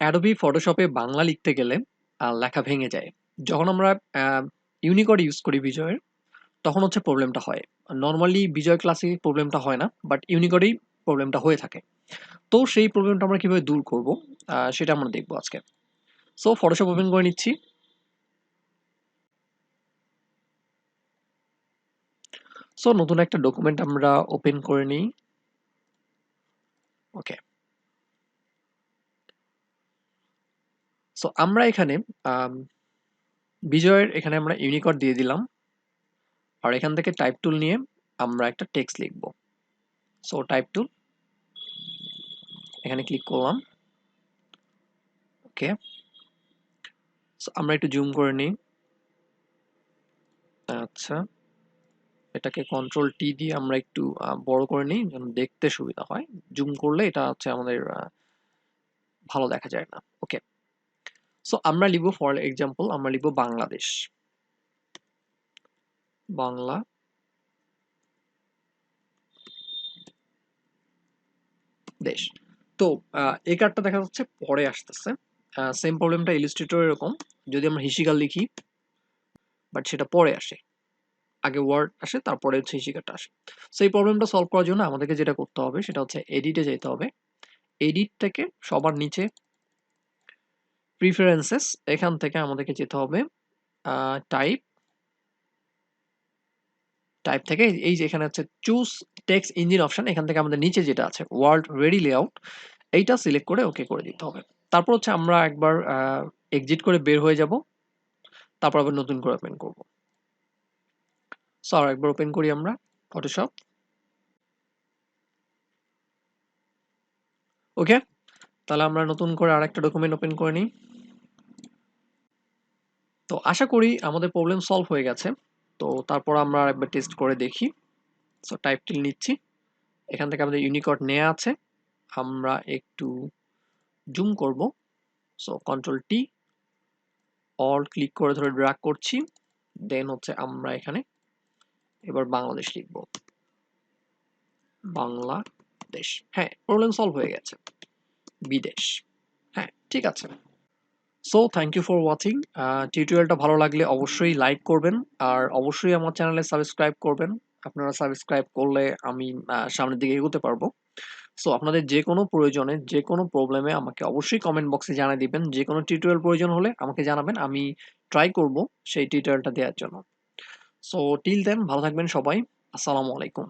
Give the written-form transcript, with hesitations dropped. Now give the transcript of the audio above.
Adobe Photoshop এ বাংলা লিখতে গেলে লেখা ভেঙে যায়। যখন আমরা ইউনিকোড ইউজ করি বিজয়ের, তখন হচ্ছে প্রবলেমটা হয়। নরমালি বিজয় ক্লাসে প্রবলেমটা হয় না, বাট ইউনিকোডেই প্রবলেমটা হয়ে থাকে। তো সেই প্রবলেমটা আমরা কিভাবে দূর করব, সেটা আমরা দেখব আজকে। সো Photoshop ওপেন করে নিচ্ছি। সো নতুন একটা ডকুমেন্ট আমরা ওপেন করে নিই। ওকে। সো আমরা এখানে আম বিজয়ের এখানে আমরা ইউনিকোড দিয়ে দিলাম। আর এখান থেকে টাইপ টুল নিয়ে আমরা একটা টেক্সট লিখব। সো টাইপ টুল, এখানে ক্লিক করলাম। ওকে। সো আমরা একটু জুম করে নিই। আচ্ছা, এটাকে কন্ট্রোল টি দিয়ে আমরা একটু বড় করে নিই যেন দেখতে সুবিধা হয়। জুম করলে এটা হচ্ছে আমাদের ভালো দেখা যায় না। ওকে। সো আমরা লিখব, ফর এক্সাম্পল আমরা লিখব বাংলাদেশ। বাংলা দেশ। তো এই কার্ডটা দেখা যাচ্ছে পরে আসতেছে। সেম প্রবলেমটা ইলাস্ট্রেটর এরকম। যদি আমরা হিসিকাল লিখি, বাট সেটা পরে আসে। আগে ওয়ার্ড আসে, তারপরে হচ্ছে হিসিকারটা আসে। সো এই প্রবলেমটা সলভ করার জন্য আমাদেরকে যেটা করতে হবে সেটা হচ্ছে এডিটে যেতে হবে। এডিট থেকে সবার নিচে প্রিফারেন্সেস, এখান থেকে আমাদেরকে যেতে হবে টাইপ। টাইপ থেকে এই যে এখানে হচ্ছে চুজ টেক্সট ইঞ্জিন অপশন, এখান থেকে আমাদের নিচে যেটা আছে ওয়ার্ল্ড রেডি লেআউট, এইটা সিলেক্ট করে ওকে করে দিতে হবে। তারপর হচ্ছে আমরা একবার এক্সিট করে বের হয়ে যাব, তারপর আবার নতুন করে ওপেন করব। সো আর একবার ওপেন করি আমরা ফটোশপ। ওকে, তাহলে আমরা নতুন করে আরেকটা ডকুমেন্ট ওপেন করে নিই। তো আশা করি আমাদের প্রবলেম সলভ হয়ে গেছে। তো তারপর আমরা আরেকবার টেস্ট করে দেখি। সো টাইপ টিল নিচ্ছি, এখান থেকে আমাদের ইউনিকোড নেওয়া আছে, আমরা একটু জুম করব। So control T, all click করে ধরে ড্র্যাগ করছি, দেন হচ্ছে আমরা এখানে এবার বাংলাদেশ লিখব। বাংলাদেশ। হ্যাঁ, প্রবলেম সলভ হয়ে গেছে। বিদেশ। হ্যাঁ, ঠিক আছে। So thank you for watching. টিউটোরিয়ালটা ভালো লাগলে অবশ্যই লাইক করবেন, আর অবশ্যই আমার চ্যানেলে সাবস্ক্রাইব করবেন। আপনারা সাবস্ক্রাইব করলে আমি সামনের দিকে এগোতে পারবো। সো আপনাদের যে কোনো প্রয়োজনে, যে কোনো প্রবলেমে আমাকে অবশ্যই কমেন্ট বক্সে জানিয়ে দিবেন। যে কোনো টিউটোরিয়াল প্রয়োজন হলে আমাকে জানাবেন, আমি ট্রাই করব সেই টিউটোরিয়ালটা দেওয়ার জন্য। সো টিল দেন ভালো থাকবেন সবাই। আসসালামু আলাইকুম।